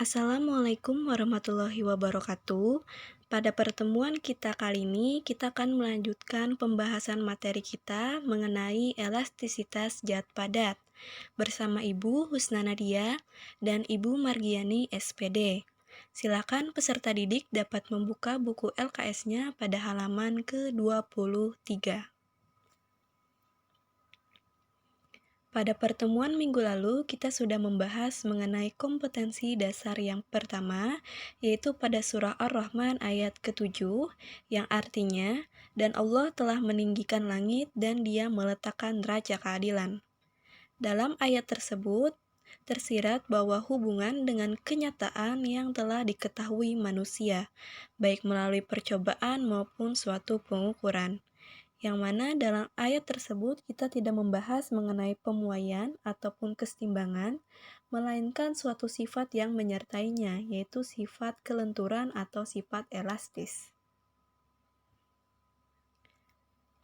Assalamualaikum warahmatullahi wabarakatuh. Pada pertemuan kita kali ini, kita akan melanjutkan pembahasan materi kita mengenai elastisitas zat padat bersama Ibu Husna Nadia dan Ibu Margiani SPD. Silakan peserta didik dapat membuka buku LKS-nya pada halaman ke-23. Pada pertemuan minggu lalu, kita sudah membahas mengenai kompetensi dasar yang pertama, yaitu pada surah Ar-Rahman ayat ke-7, yang artinya, dan Allah telah meninggikan langit dan Dia meletakkan neraca keadilan. Dalam ayat tersebut, tersirat bahwa hubungan dengan kenyataan yang telah diketahui manusia, baik melalui percobaan maupun suatu pengukuran, yang mana dalam ayat tersebut kita tidak membahas mengenai pemuaian ataupun kesetimbangan, melainkan suatu sifat yang menyertainya, yaitu sifat kelenturan atau sifat elastis.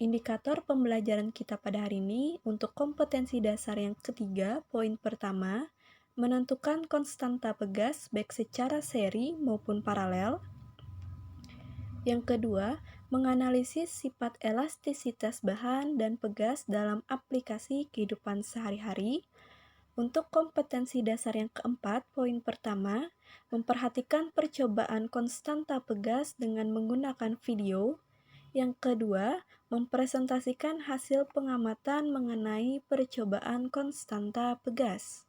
Indikator pembelajaran kita pada hari ini untuk kompetensi dasar yang ketiga, poin pertama, menentukan konstanta pegas baik secara seri maupun paralel. Yang kedua, menganalisis sifat elastisitas bahan dan pegas dalam aplikasi kehidupan sehari-hari. Untuk kompetensi dasar yang keempat, poin pertama, memperhatikan percobaan konstanta pegas dengan menggunakan video. Yang kedua, mempresentasikan hasil pengamatan mengenai percobaan konstanta pegas.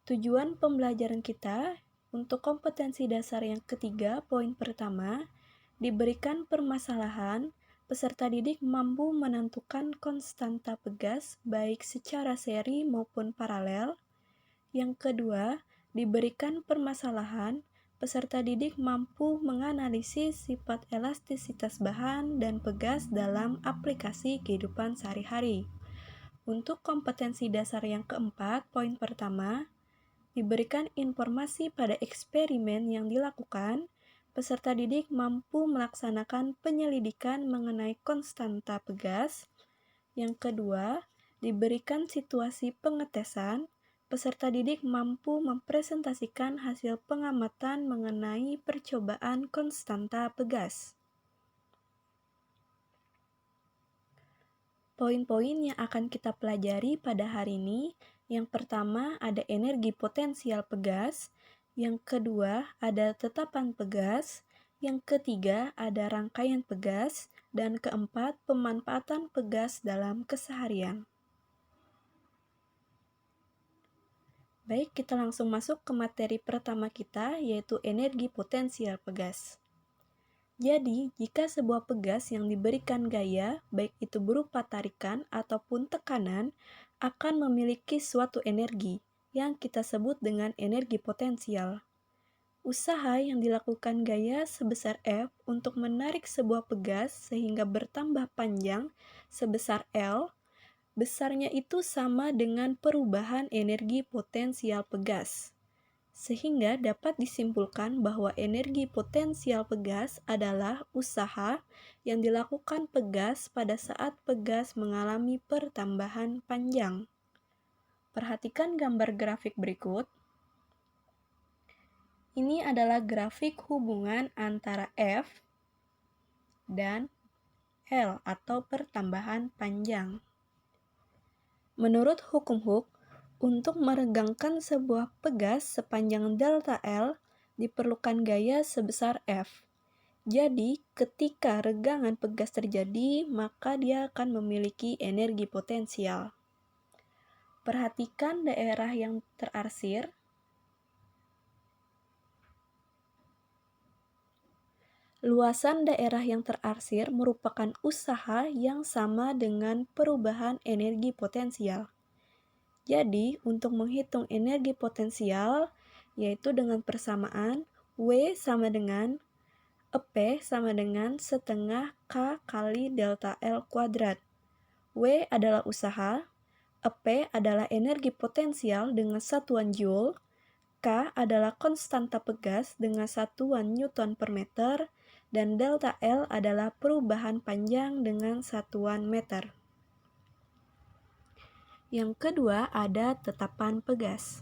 Tujuan pembelajaran kita untuk kompetensi dasar yang ketiga, poin pertama, diberikan permasalahan, peserta didik mampu menentukan konstanta pegas baik secara seri maupun paralel. Yang kedua, diberikan permasalahan, peserta didik mampu menganalisis sifat elastisitas bahan dan pegas dalam aplikasi kehidupan sehari-hari. Untuk kompetensi dasar yang keempat, poin pertama, diberikan informasi pada eksperimen yang dilakukan, peserta didik mampu melaksanakan penyelidikan mengenai konstanta pegas. Yang kedua, diberikan situasi pengetesan, peserta didik mampu mempresentasikan hasil pengamatan mengenai percobaan konstanta pegas. Poin-poin yang akan kita pelajari pada hari ini, yang pertama ada energi potensial pegas, yang kedua ada tetapan pegas, yang ketiga ada rangkaian pegas, dan keempat pemanfaatan pegas dalam keseharian. Baik, kita langsung masuk ke materi pertama kita, yaitu energi potensial pegas. Jadi, jika sebuah pegas yang diberikan gaya, baik itu berupa tarikan ataupun tekanan, akan memiliki suatu energi yang kita sebut dengan energi potensial. Usaha yang dilakukan gaya sebesar F untuk menarik sebuah pegas sehingga bertambah panjang sebesar L, besarnya itu sama dengan perubahan energi potensial pegas. Sehingga dapat disimpulkan bahwa energi potensial pegas adalah usaha yang dilakukan pegas pada saat pegas mengalami pertambahan panjang. Perhatikan gambar grafik berikut. Ini adalah grafik hubungan antara F dan L atau pertambahan panjang. Menurut hukum Hooke, untuk meregangkan sebuah pegas sepanjang delta L, diperlukan gaya sebesar F. Jadi, ketika regangan pegas terjadi, maka dia akan memiliki energi potensial. Perhatikan daerah yang terarsir. Luasan daerah yang terarsir merupakan usaha yang sama dengan perubahan energi potensial. Jadi, untuk menghitung energi potensial, yaitu dengan persamaan W sama dengan EP sama dengan setengah K kali delta L kuadrat. W adalah usaha, EP adalah energi potensial dengan satuan Joule, K adalah konstanta pegas dengan satuan Newton per meter, dan delta L adalah perubahan panjang dengan satuan meter. Yang kedua ada tetapan pegas.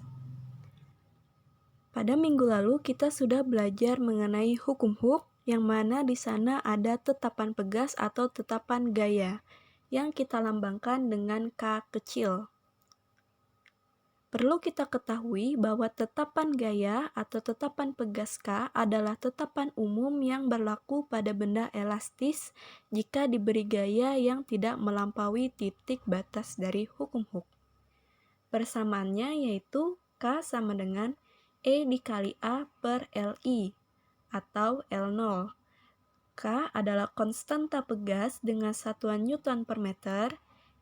Pada minggu lalu kita sudah belajar mengenai hukum Hooke, yang mana di sana ada tetapan pegas atau tetapan gaya yang kita lambangkan dengan K kecil. Perlu kita ketahui bahwa tetapan gaya atau tetapan pegas K adalah tetapan umum yang berlaku pada benda elastis jika diberi gaya yang tidak melampaui titik batas dari hukum Hooke. Persamaannya yaitu K sama dengan E dikali A per Li atau L0. K adalah konstanta pegas dengan satuan Newton per meter,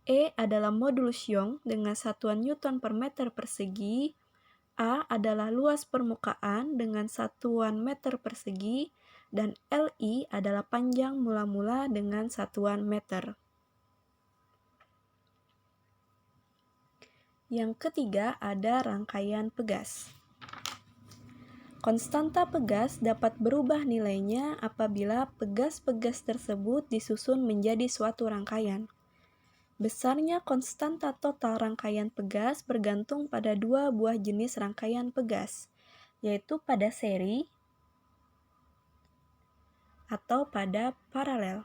E adalah modulus Young dengan satuan Newton per meter persegi, A adalah luas permukaan dengan satuan meter persegi, dan Li adalah panjang mula-mula dengan satuan meter. Yang ketiga ada rangkaian pegas. Konstanta pegas dapat berubah nilainya apabila pegas-pegas tersebut disusun menjadi suatu rangkaian. Besarnya konstanta total rangkaian pegas bergantung pada dua buah jenis rangkaian pegas, yaitu pada seri atau pada paralel.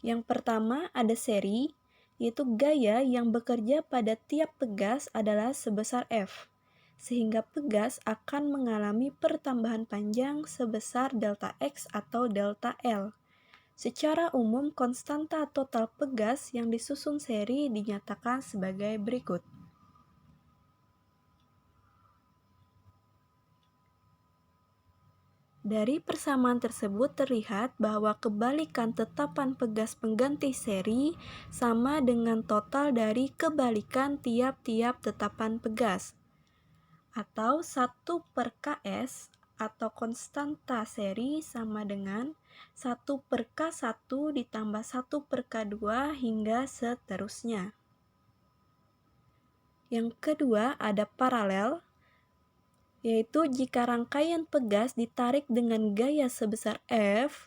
Yang pertama ada seri, yaitu gaya yang bekerja pada tiap pegas adalah sebesar F, sehingga pegas akan mengalami pertambahan panjang sebesar delta X atau delta L. Secara umum, konstanta total pegas yang disusun seri dinyatakan sebagai berikut. Dari persamaan tersebut terlihat bahwa kebalikan tetapan pegas pengganti seri sama dengan total dari kebalikan tiap-tiap tetapan pegas, atau 1 per Ks atau konstanta seri sama dengan 1 per K1 ditambah 1 per K2 hingga seterusnya. Yang kedua ada paralel, yaitu jika rangkaian pegas ditarik dengan gaya sebesar F,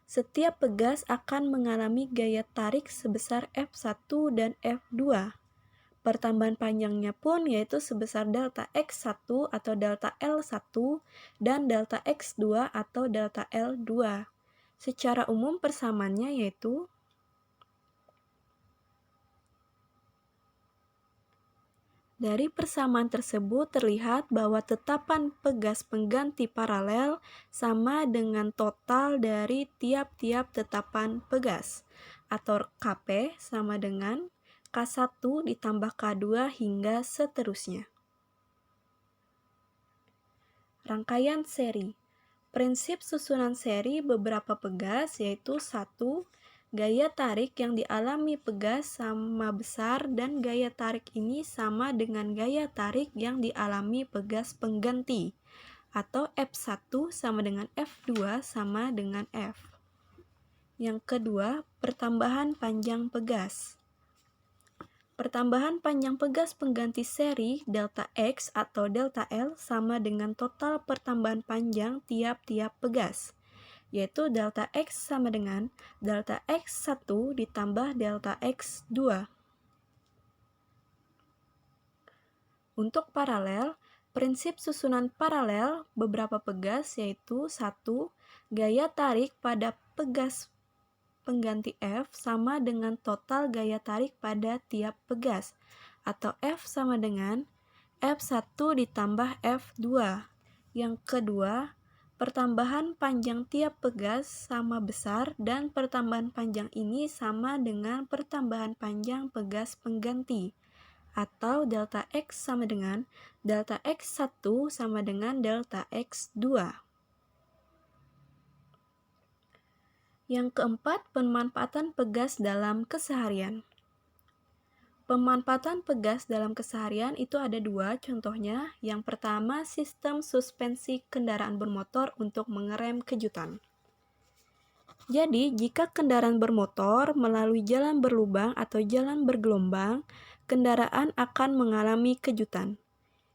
setiap pegas akan mengalami gaya tarik sebesar F1 dan F2. Pertambahan panjangnya pun yaitu sebesar delta X1 atau delta L1 dan delta X2 atau delta L2. Secara umum persamaannya yaitu dari persamaan tersebut terlihat bahwa tetapan pegas pengganti paralel sama dengan total dari tiap-tiap tetapan pegas, atau Kp sama dengan K1 ditambah K2 hingga seterusnya. Rangkaian seri. Prinsip susunan seri beberapa pegas yaitu 1. Gaya tarik yang dialami pegas sama besar dan gaya tarik ini sama dengan gaya tarik yang dialami pegas pengganti, atau F1 sama dengan F2 sama dengan F. Yang kedua, pertambahan panjang pegas. Pertambahan panjang pegas pengganti seri delta X atau delta L sama dengan total pertambahan panjang tiap-tiap pegas, yaitu delta X sama dengan delta X1 ditambah delta X2. Untuk paralel, prinsip susunan paralel beberapa pegas yaitu 1. Gaya tarik pada pegas pengganti F sama dengan total gaya tarik pada tiap pegas, atau F sama dengan F1 ditambah F2. Yang kedua, pertambahan panjang tiap pegas sama besar dan pertambahan panjang ini sama dengan pertambahan panjang pegas pengganti, atau delta X sama dengan delta X1 sama dengan delta X2. Yang keempat, pemanfaatan pegas dalam keseharian. Pemanfaatan pegas dalam keseharian itu ada dua contohnya. Yang pertama, sistem suspensi kendaraan bermotor untuk mengerem kejutan. Jadi, jika kendaraan bermotor melalui jalan berlubang atau jalan bergelombang, kendaraan akan mengalami kejutan.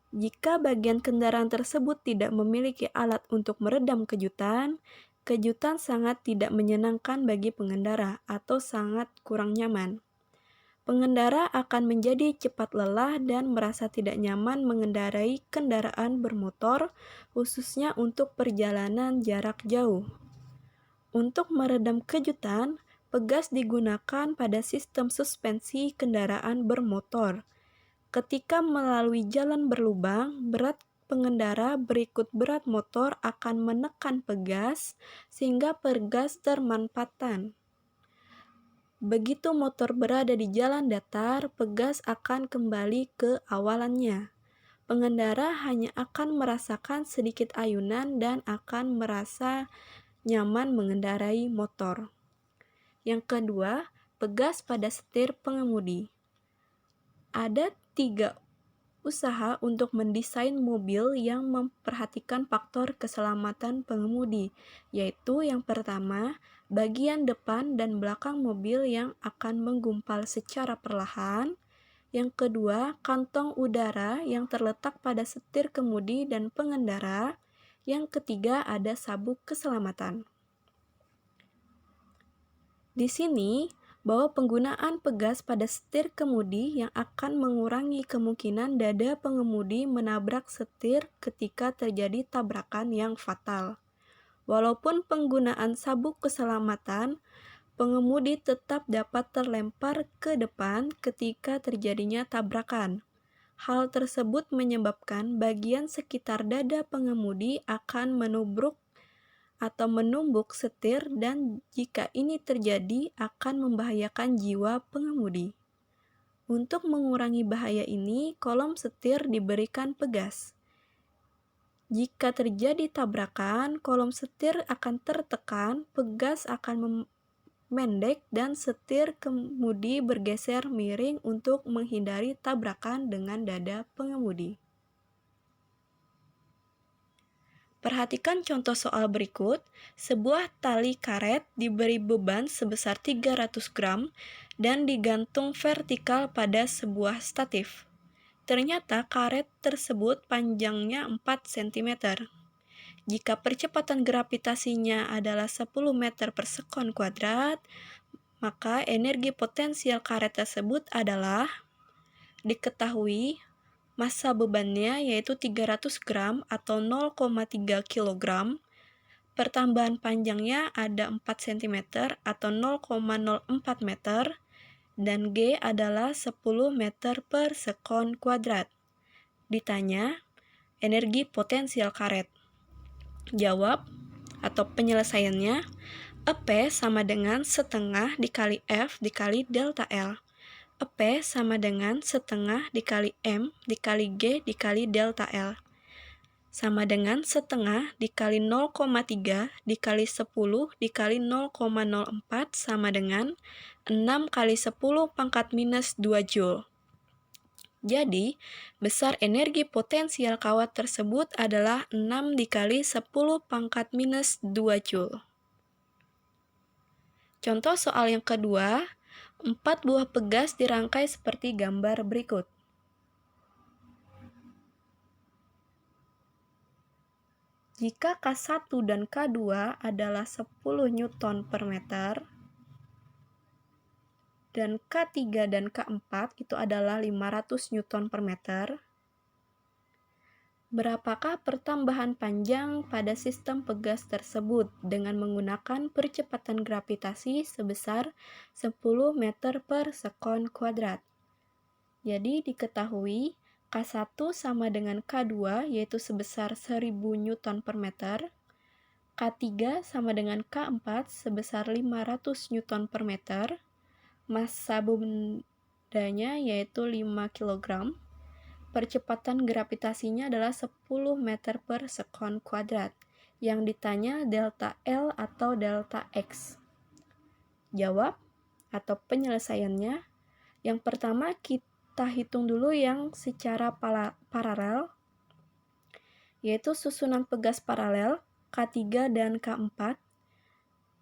Jika bagian kendaraan tersebut tidak memiliki alat untuk meredam kejutan, kejutan sangat tidak menyenangkan bagi pengendara atau sangat kurang nyaman. Pengendara akan menjadi cepat lelah dan merasa tidak nyaman mengendarai kendaraan bermotor, khususnya untuk perjalanan jarak jauh. Untuk meredam kejutan, pegas digunakan pada sistem suspensi kendaraan bermotor. Ketika melalui jalan berlubang, berat pengendara berikut berat motor akan menekan pegas sehingga pegas termanfaatkan. Begitu motor berada di jalan datar, pegas akan kembali ke awalannya. Pengendara hanya akan merasakan sedikit ayunan dan akan merasa nyaman mengendarai motor. Yang kedua, pegas pada setir pengemudi. Ada 3 usaha untuk mendesain mobil yang memperhatikan faktor keselamatan pengemudi, yaitu yang pertama, bagian depan dan belakang mobil yang akan menggumpal secara perlahan. Yang kedua, kantong udara yang terletak pada setir kemudi dan pengendara. Yang ketiga, ada sabuk keselamatan. Di sini, bahwa penggunaan pegas pada setir kemudi yang akan mengurangi kemungkinan dada pengemudi menabrak setir ketika terjadi tabrakan yang fatal. Walaupun penggunaan sabuk keselamatan, pengemudi tetap dapat terlempar ke depan ketika terjadinya tabrakan. Hal tersebut menyebabkan bagian sekitar dada pengemudi akan menubruk atau menumbuk setir dan jika ini terjadi akan membahayakan jiwa pengemudi. Untuk mengurangi bahaya ini, kolom setir diberikan pegas. Jika terjadi tabrakan, kolom setir akan tertekan, pegas akan memendek dan setir kemudi bergeser miring untuk menghindari tabrakan dengan dada pengemudi. Perhatikan contoh soal berikut. Sebuah tali karet diberi beban sebesar 300 gram dan digantung vertikal pada sebuah statif. Ternyata karet tersebut panjangnya 4 cm. Jika percepatan gravitasinya adalah 10 meter per sekon kuadrat, maka energi potensial karet tersebut adalah diketahui massa bebannya yaitu 300 gram atau 0,3 kg, pertambahan panjangnya ada 4 cm atau 0,04 meter, dan G adalah 10 meter per sekon kuadrat. Ditanya, energi potensial karet. Jawab atau penyelesaiannya, EP sama dengan setengah dikali F dikali delta L. EP sama dengan setengah dikali M dikali G dikali delta L. Sama dengan setengah dikali 0,3 dikali 10 dikali 0,04 sama dengan 6 kali 10 pangkat minus 2 Joule. Jadi, besar energi potensial kawat tersebut adalah 6 dikali 10 pangkat minus 2 Joule. Contoh soal yang kedua, 4 buah pegas dirangkai seperti gambar berikut. Jika K1 dan K2 adalah 10 Newton per meter, dan K3 dan K4 itu adalah 500 Newton per meter, berapakah pertambahan panjang pada sistem pegas tersebut dengan menggunakan percepatan gravitasi sebesar 10 meter per sekon kuadrat? Jadi diketahui K1 sama dengan K2 yaitu sebesar 1000 Newton per meter, K3 sama dengan K4 sebesar 500 Newton per meter, massa bendanya yaitu 5 kg, percepatan gravitasinya adalah 10 meter per sekon kuadrat. Yang ditanya delta L atau delta X. Jawab atau penyelesaiannya. Yang pertama kita hitung dulu yang secara paralel, yaitu susunan pegas paralel K3 dan K4,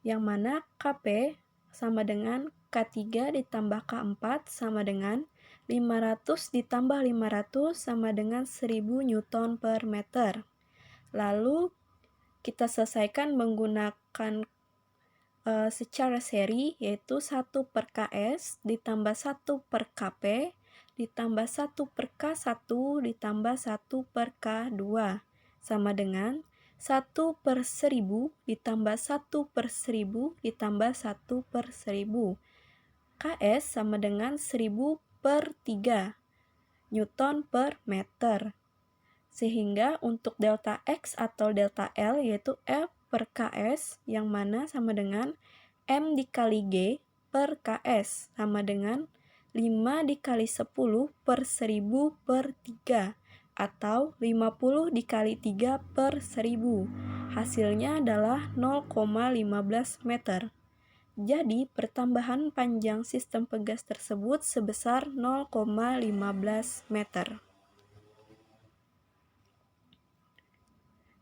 yang mana Kp sama dengan K3 ditambah K4 sama dengan 500 ditambah 500 sama dengan 1000 Newton per meter. Lalu kita selesaikan menggunakan secara seri, yaitu 1 per KS ditambah 1 per KP ditambah 1 per K1 ditambah 1 per K2 sama dengan 1 per 1000 ditambah 1 per 1000 ditambah 1 per 1000. KS sama dengan 1000 per 3 Newton per meter. Sehingga untuk delta X atau delta L yaitu F per KS yang mana sama dengan M dikali G per KS sama dengan 5 dikali 10 per 1000 per 3 atau 50 dikali 3 per 1000. Hasilnya adalah 0,15 meter. Jadi, pertambahan panjang sistem pegas tersebut sebesar 0,15 meter.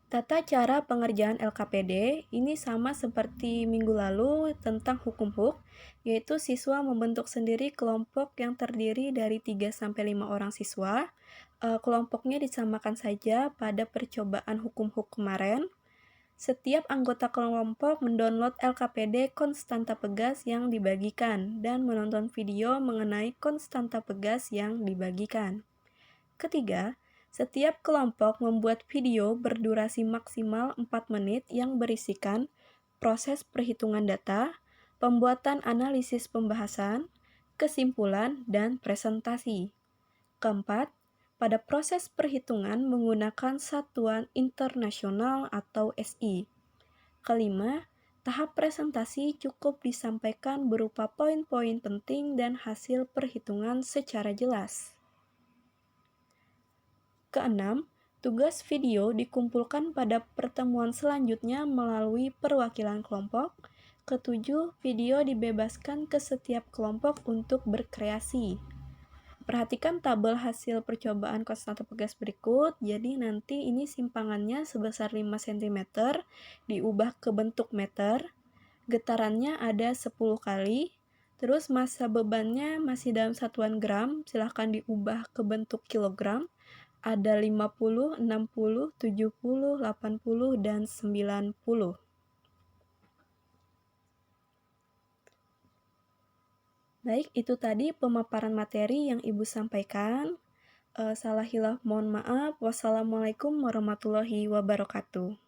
Tata cara pengerjaan LKPD ini sama seperti minggu lalu tentang hukum Hooke, yaitu siswa membentuk sendiri kelompok yang terdiri dari 3-5 orang siswa. Kelompoknya disamakan saja pada percobaan hukum Hooke kemarin. Setiap anggota kelompok mendownload LKPD konstanta pegas yang dibagikan dan menonton video mengenai konstanta pegas yang dibagikan. Ketiga, setiap kelompok membuat video berdurasi maksimal 4 menit yang berisikan proses perhitungan data, pembuatan analisis pembahasan, kesimpulan, dan presentasi. Keempat, pada proses perhitungan menggunakan satuan internasional atau SI. Kelima, tahap presentasi cukup disampaikan berupa poin-poin penting dan hasil perhitungan secara jelas. Keenam, tugas video dikumpulkan pada pertemuan selanjutnya melalui perwakilan kelompok. Ketujuh, video dibebaskan ke setiap kelompok untuk berkreasi. Perhatikan tabel hasil percobaan konstanta pegas berikut. Jadi nanti ini simpangannya sebesar 5 cm, diubah ke bentuk meter. Getarannya ada 10 kali. Terus massa bebannya masih dalam satuan gram, silahkan diubah ke bentuk kilogram. Ada 50, 60, 70, 80, dan 90. Baik, itu tadi pemaparan materi yang Ibu sampaikan. Salah hilaf mohon maaf. Wassalamualaikum warahmatullahi wabarakatuh.